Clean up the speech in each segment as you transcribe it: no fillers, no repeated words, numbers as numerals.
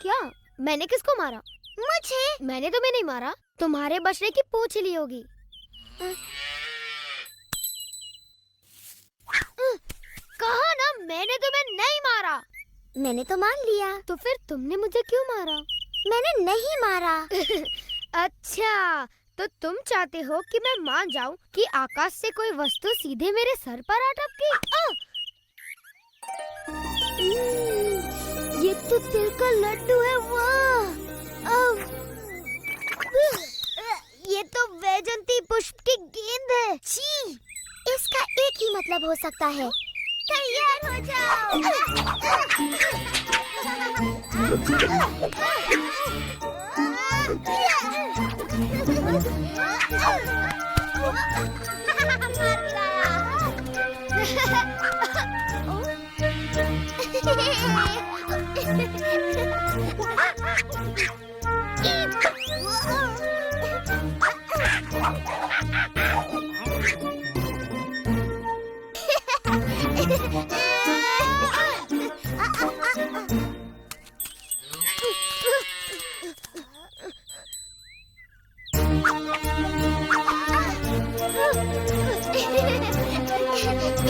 क्या? मैंने किसको मारा? मुझे। मैंने तुम्हें नहीं मारा, तुम्हारे बछड़े की पूंछ ली होगी। कहा ना मैंने तुम्हें नहीं मारा। मैंने तो मान लिया। तो फिर तुमने मुझे क्यों मारा? मैंने नहीं मारा। अच्छा, तो तुम चाहते हो कि मैं मान जाऊं कि आकाश से कोई वस्तु सीधे मेरे सर पर आ टपकी? ये तो तिल का लड्डू है। वाह! ये तो वैजंती पुष्प की गेंद है। छी, इसका एक ही मतलब हो सकता है। तैयार हो जाओ।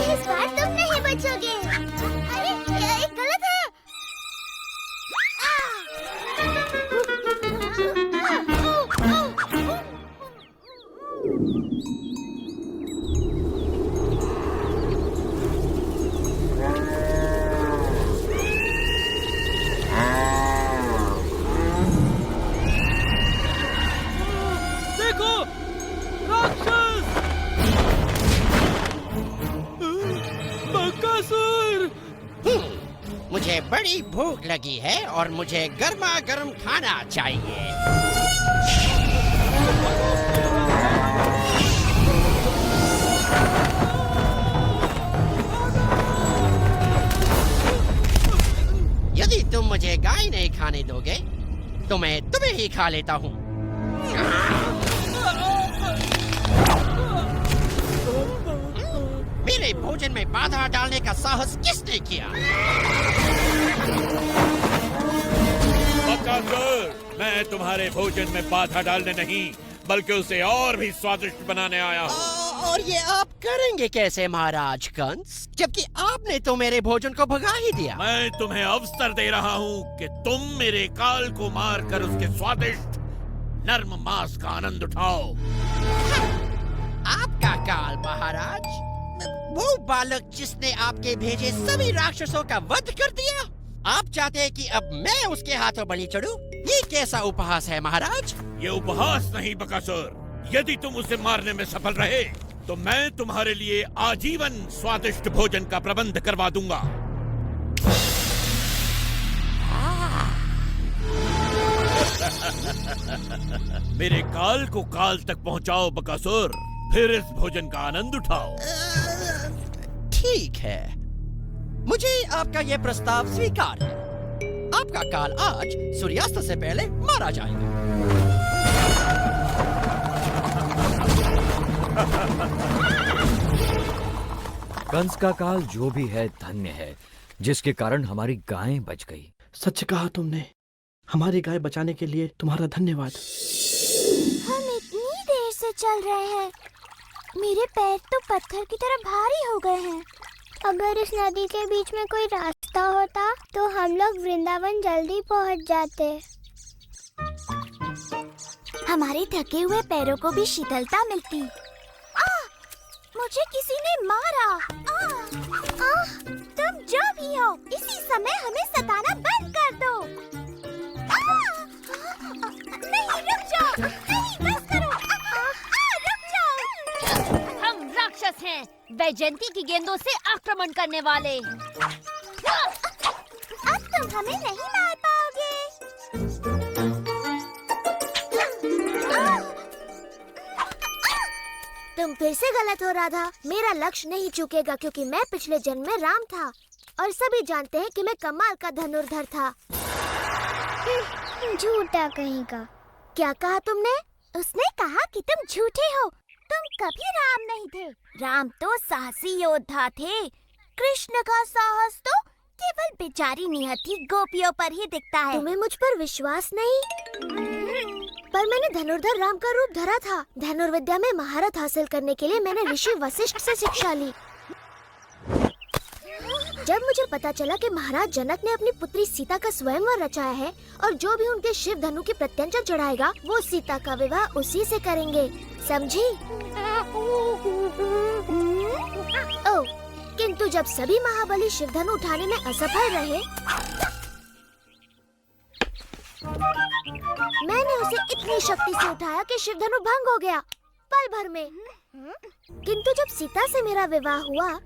इस बार तुम नहीं बचोगे। अरे ये गलत है। देखो, राक्षस! बकासुर! मुझे बड़ी भूख लगी है और मुझे गर्मा गर्म खाना चाहिए। यदि तुम मुझे गाय नहीं खाने दोगे तो मैं तुम्हें ही खा लेता हूँ। मेरे भोजन में बाधा डालने का साहस किसने किया? बकासुर, मैं तुम्हारे भोजन में बाधा डालने नहीं, बल्कि उसे और भी स्वादिष्ट बनाने आया हूँ। और ये आप करेंगे कैसे महाराज कंस, जबकि आपने तो मेरे भोजन को भगा ही दिया। मैं तुम्हें अवसर दे रहा हूँ कि तुम मेरे काल को मारकर उसके स्वादिष्ट नर्म मांस का आनंद उठाओ। आपका काल महाराज? वो बालक जिसने आपके भेजे सभी राक्षसों का वध कर दिया? आप चाहते हैं कि अब मैं उसके हाथों बलि चढ़ूं? ये कैसा उपहास है महाराज? ये उपहास नहीं बकासुर। यदि तुम उसे मारने में सफल रहे तो मैं तुम्हारे लिए आजीवन स्वादिष्ट भोजन का प्रबंध करवा दूंगा। मेरे काल को काल तक पहुंचाओ बकासुर, फिर इस भोजन का आनंद उठाओ। ठीक है, मुझे आपका यह प्रस्ताव स्वीकार है। आपका काल आज सूर्यास्त से पहले मारा जाएगा। कंस का काल जो भी है धन्य है, जिसके कारण हमारी गायें बच गई। सच कहा तुमने। हमारी गाय बचाने के लिए तुम्हारा धन्यवाद। हम इतनी देर से चल रहे हैं, मेरे पैर तो पत्थर की तरह भारी हो गए हैं। अगर इस नदी के बीच में कोई रास्ता होता तो हम लोग वृंदावन जल्दी पहुंच जाते। हमारे थके हुए पैरों को भी शीतलता मिलती। मुझे किसी ने मारा। तुम जो भी हो, इसी समय हमें सताना बंद कर दो। नहीं, रुक जाओ। नहीं, बस करो। रुक जाओ। हम राक्षस हैं, वैजयंती की गेंदों से आक्रमण करने वाले। अब तुम हमें नहीं मार पाओगे। तुम फिर से गलत हो राधा। मेरा लक्ष्य नहीं चूकेगा क्योंकि मैं पिछले जन्म में राम था और सभी जानते हैं कि मैं कमाल का धनुर्धर था। झूठा कहीं का। क्या कहा तुमने? उसने कहा कि तुम झूठे हो। तुम कभी राम नहीं थे। राम तो साहसी योद्धा थे। कृष्ण का साहस तो केवल बेचारी नियति गोपियों पर ही दिखता है। तुम्हें मुझ पर विश्वास नहीं? पर मैंने धनुर्धर राम का रूप धरा था। धनुर्विद्या में महारत हासिल करने के लिए मैंने ऋषि वशिष्ठ से शिक्षा ली। जब मुझे पता चला कि महाराज जनक ने अपनी पुत्री सीता का स्वयंवर रचाया है और जो भी उनके शिव धनु की प्रत्यंचा चढ़ाएगा वो सीता का विवाह उसी से करेंगे, समझी? ओह, किंतु जब सभी महाबली शिव धनु उठाने में असफल रहे, मैंने उसे इतनी शक्ति से उठाया कि शिव धनु भंग हो गया पल भर में। किंतु जब सीता से मेरा विवाह हुआ,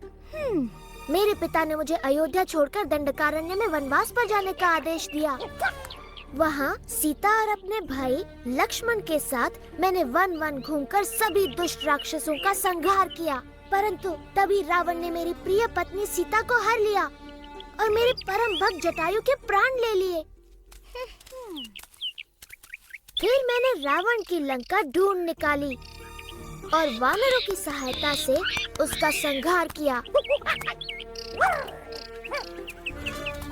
मेरे पिता ने मुझे अयोध्या छोड़कर दंडकारण्य में वनवास पर जाने का आदेश दिया। वहाँ सीता और अपने भाई लक्ष्मण के साथ मैंने वन घूमकर सभी दुष्ट राक्षसों का संहार किया। परंतु तभी रावण ने मेरी प्रिय पत्नी सीता को हर लिया और मेरे परम भक्त जटायु के प्राण ले लिए। फिर मैंने रावण की लंका ढूंढ निकाली और वानरों की सहायता से उसका संहार किया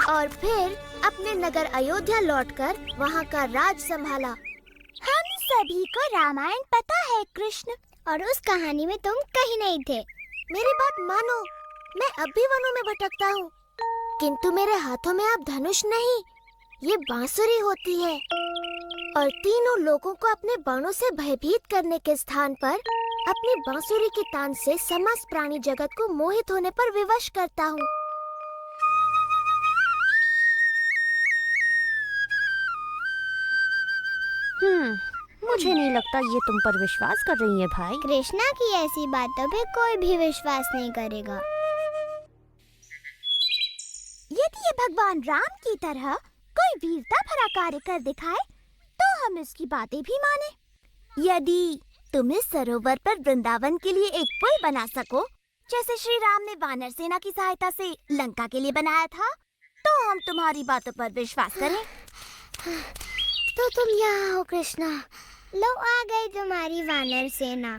और फिर अपने नगर अयोध्या लौटकर वहाँ का राज संभाला। हम सभी को रामायण पता है कृष्ण, और उस कहानी में तुम कहीं नहीं थे। मेरी बात मानो, मैं अब भी वनों में भटकता हूँ, किंतु मेरे हाथों में अब धनुष नहीं, ये बांसुरी होती है और तीनों लोगों को अपने बाणों से भयभीत करने के स्थान पर अपनी बांसुरी की तान से समस्त प्राणी जगत को मोहित होने पर विवश करता हूँ। मुझे नहीं लगता ये तुम पर विश्वास कर रही है भाई। कृष्णा की ऐसी बातों पे कोई भी विश्वास नहीं करेगा। यदि ये भगवान राम की तरह कोई वीरता भरा कार्य कर दिखाए तो हम इसकी बातें भी माने। यदि तुम इस सरोवर पर वृंदावन के लिए एक पुल बना सको, जैसे श्री राम ने वानर सेना की सहायता से लंका के लिए बनाया था, तो हम तुम्हारी बातों पर विश्वास करें। तो तुम यहाँ हो कृष्णा, लो आ गई तुम्हारी वानर सेना।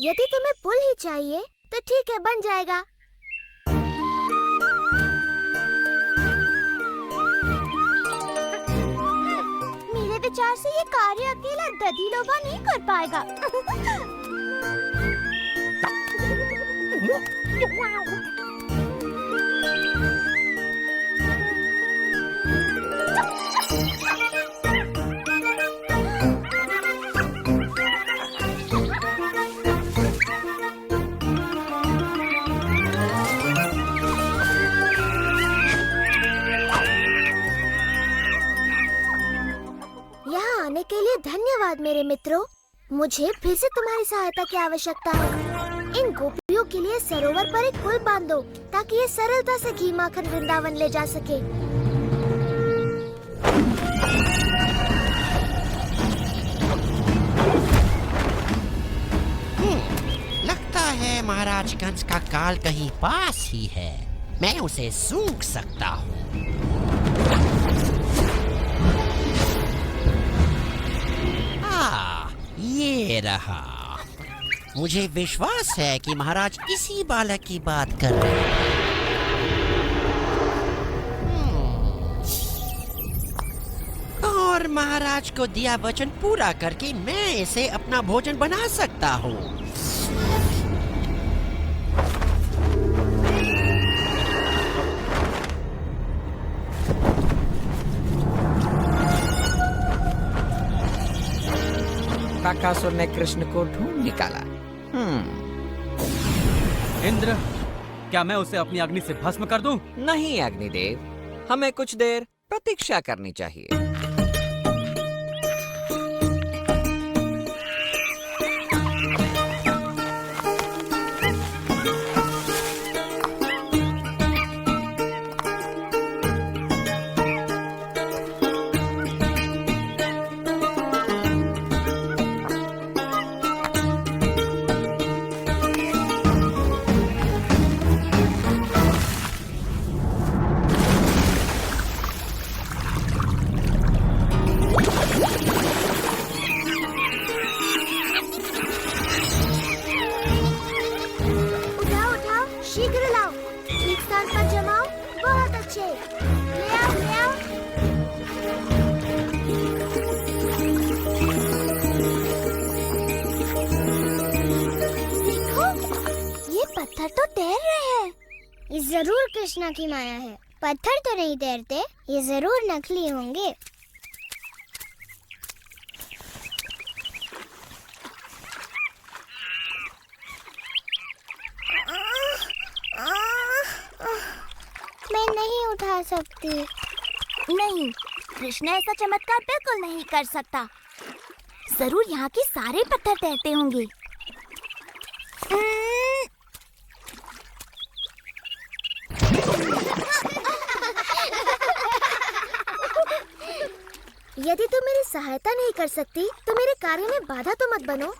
यदि तुम्हें पुल ही चाहिए तो ठीक है, बन जाएगा। मेरे विचार से ये कार्य अकेला दधिलोभा नहीं कर पाएगा। के लिए धन्यवाद मेरे मित्रों। मुझे फिर से तुम्हारी सहायता की आवश्यकता है। इन गोपियों के लिए सरोवर पर एक पुल बांध दो ताकि ये सरलता से घी माखन वृंदावन ले जा सके। लगता है महाराज कंस का काल कहीं पास ही है। मैं उसे सूंघ सकता हूँ। ये रहा। मुझे विश्वास है कि महाराज इसी बालक की बात कर रहे हैं। और महाराज को दिया वचन पूरा करके मैं इसे अपना भोजन बना सकता हूँ। बकासुर ने कृष्ण को ढूंढ निकाला। इंद्र, क्या मैं उसे अपनी अग्नि से भस्म कर दूं? नहीं अग्निदेव, हमें कुछ देर प्रतीक्षा करनी चाहिए। पत्थर तो तैर रहे हैं। ये जरूर कृष्णा की माया है। पत्थर तो नहीं तैरते, ये जरूर नकली होंगे। मैं नहीं उठा सकती। नहीं, कृष्णा ऐसा चमत्कार बिल्कुल नहीं कर सकता। जरूर यहाँ के सारे पत्थर तैरते होंगे। यदि तुम मेरी सहायता नहीं कर सकती तो मेरे कार्य में बाधा तो मत बनो।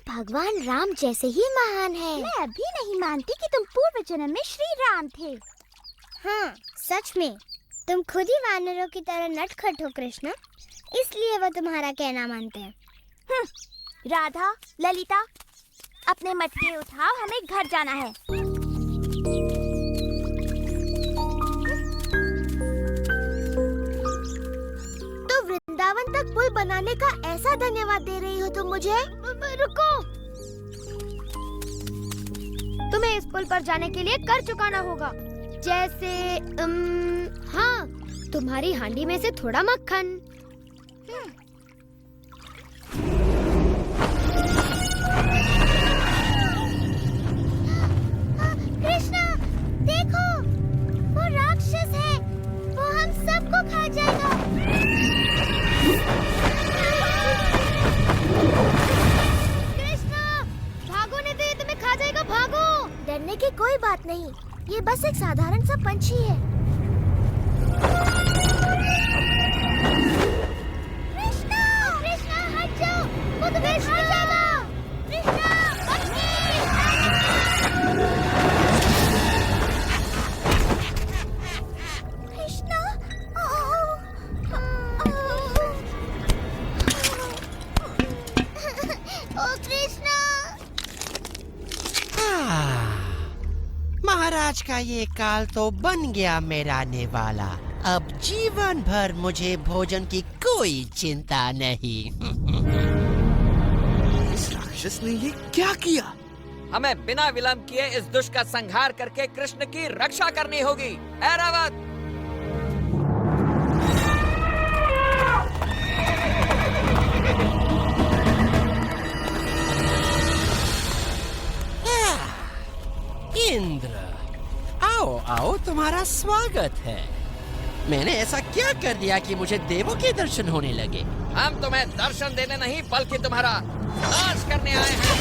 भगवान राम जैसे ही महान है। मैं अभी नहीं मानती कि तुम पूर्व जन्म में श्री राम थे। हाँ, सच में तुम खुद ही वानरों की तरह नटखट हो कृष्ण, इसलिए वो तुम्हारा कहना मानते हैं। राधा, ललिता, अपने मटके उठाओ, हमें घर जाना है। तो वृंदावन तक पुल बनाने का ऐसा धन्यवाद दे रही हो तुम मुझे? रुको, तुम्हें इस पुल पर जाने के लिए कर चुकाना होगा। जैसे हाँ, तुम्हारी हांडी में से थोड़ा मक्खन। कृष्णा, देखो, वो राक्षस है, वो हम सबको खा जाएगा। कृष्णा, भागो नहीं तो ये तुम्हें खा जाएगा, भागो। डरने की कोई बात नहीं, ये बस एक साधारण सा पंछी है। कृष्णा, कृष्णा हट जाओ, वो तुम्हें खा जाएगा। कृष्णा, कृष्णा, ओ कृष्णा। महाराज का ये काल तो बन गया मेरा निवाला। अब जीवन भर मुझे भोजन की कोई चिंता नहीं। इस राक्षस ने ये क्या किया? हमें बिना विलंब किए इस दुष्ट का संहार करके कृष्ण की रक्षा करनी होगी। ऐरावत! इंद्र, आओ आओ, तुम्हारा स्वागत है। मैंने ऐसा क्या कर दिया कि मुझे देवों के दर्शन होने लगे? हम तुम्हें दर्शन देने नहीं बल्कि तुम्हारा नाश करने आए हैं।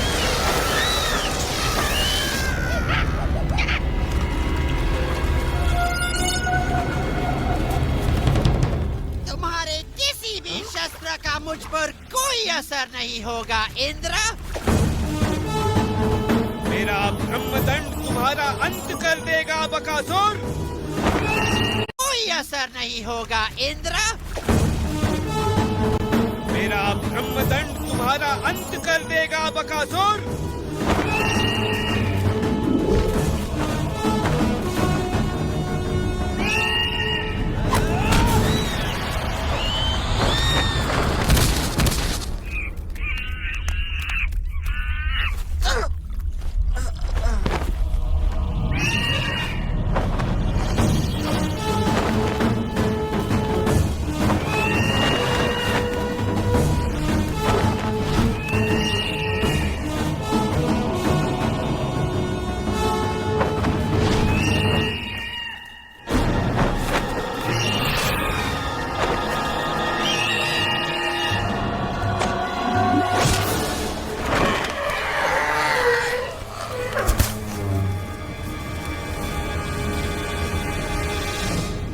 तुम्हारे किसी भी शस्त्र का मुझ पर कोई असर नहीं होगा इंद्र। मेरा ब्रह्मदंड तुम्हारा अंत कर देगा बकासुर। कोई असर नहीं होगा इंद्र। मेरा ब्रह्मदंड तुम्हारा अंत कर देगा बकासुर।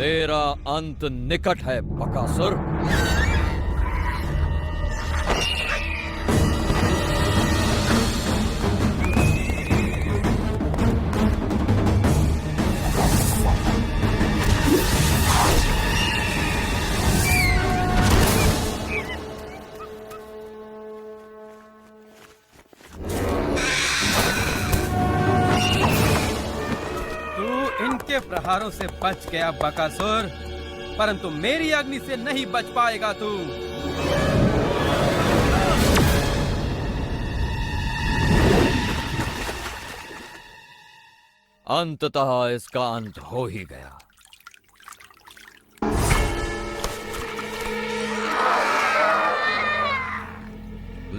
तेरा अंत निकट है बकासुर। इनके प्रहारों से बच गया बकासुर, परंतु मेरी अग्नि से नहीं बच पाएगा तू। अंततः इसका अंत हो ही गया।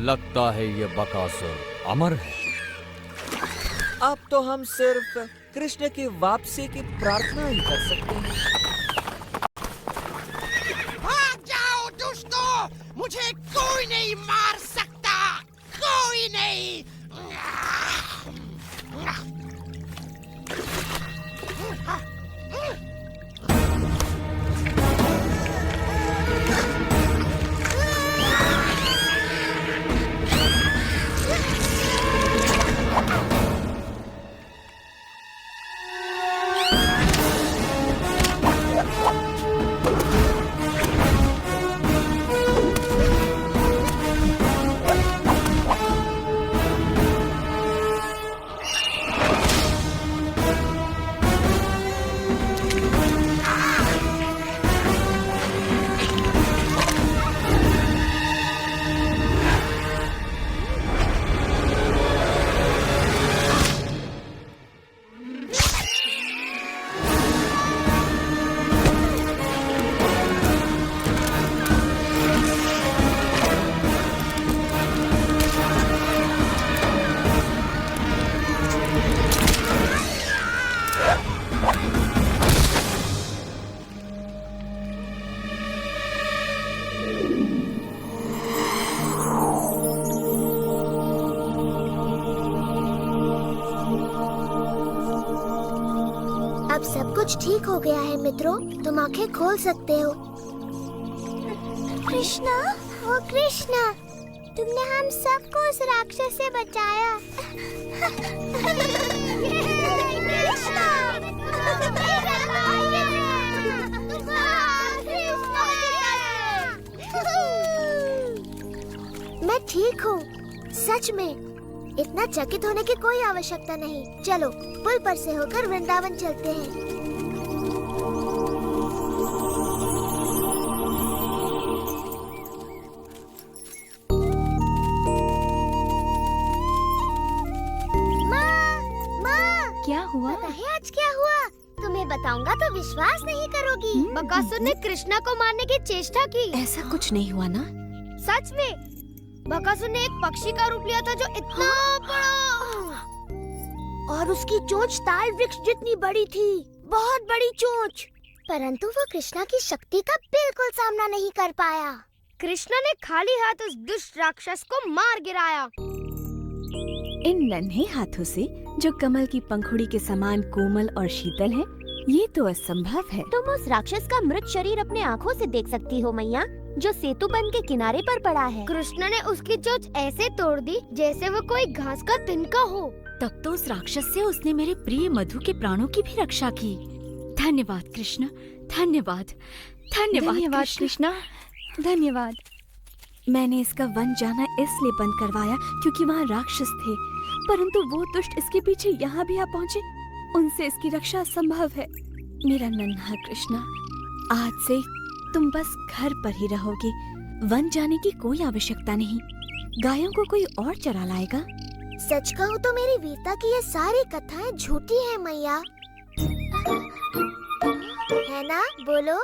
लगता है ये बकासुर अमर है। अब तो हम सिर्फ कृष्ण की वापसी की प्रार्थना ही कर सकते हैं। भाग जाओ दुष्टों, मुझे कोई नहीं मार सकता, कोई नहीं। अब सब कुछ ठीक हो गया है मित्रों, तुम आंखें खोल सकते हो। कृष्णा, ओ कृष्णा, तुमने हम सबको उस राक्षस से बचाया। कृष्णा, मैं ठीक हूँ, सच में। इतना चकित होने की कोई आवश्यकता नहीं। चलो पुल पर से होकर वृंदावन चलते हैं। माँ, क्या हुआ? पता है आज क्या हुआ? तुम्हें बताऊंगा तो विश्वास नहीं करोगी। बकासुर ने कृष्णा को मारने की चेष्टा की। ऐसा कुछ नहीं हुआ ना? सच में बकासुर ने एक पक्षी का रूप लिया था जो इतना बड़ा, और उसकी चोंच ताल वृक्ष जितनी बड़ी थी, बहुत बड़ी चोंच। परंतु वो कृष्णा की शक्ति का बिल्कुल सामना नहीं कर पाया। कृष्णा ने खाली हाथ उस दुष्ट राक्षस को मार गिराया। इन नन्हे हाथों से जो कमल की पंखुड़ी के समान कोमल और शीतल है, ये तो असंभव है। तुम उस राक्षस का मृत शरीर अपने आँखों से देख सकती हो मैया, जो सेतु बंध के किनारे पर पड़ा है। कृष्णा ने उसकी चोंच ऐसे तोड़ दी जैसे वो कोई घास का तिनका हो। तब तो उस राक्षस से उसने मेरे प्रिय मधु के प्राणों की भी रक्षा की। धन्यवाद कृष्ण, धन्यवाद, धन्यवाद कृष्णा, धन्यवाद। मैंने इसका वन जाना इसलिए बंद करवाया क्योंकि वहाँ राक्षस थे, परंतु वो दुष्ट इसके पीछे यहाँ भी आ पहुँचे। उनसे इसकी रक्षा संभव है। मेरा नन्हा कृष्णा, आज से तुम बस घर पर ही रहोगे। वन जाने की कोई आवश्यकता नहीं। गायों को कोई और चरा लाएगा। सच कहूँ तो मेरी वीरता की ये सारी कथाएं झूठी हैं मैया, है ना? बोलो।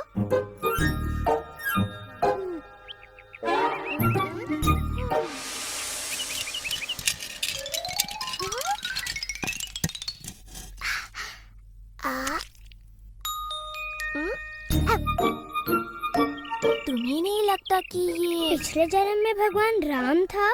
तुम्हें नहीं लगता कि ये पिछले जन्म में भगवान राम था?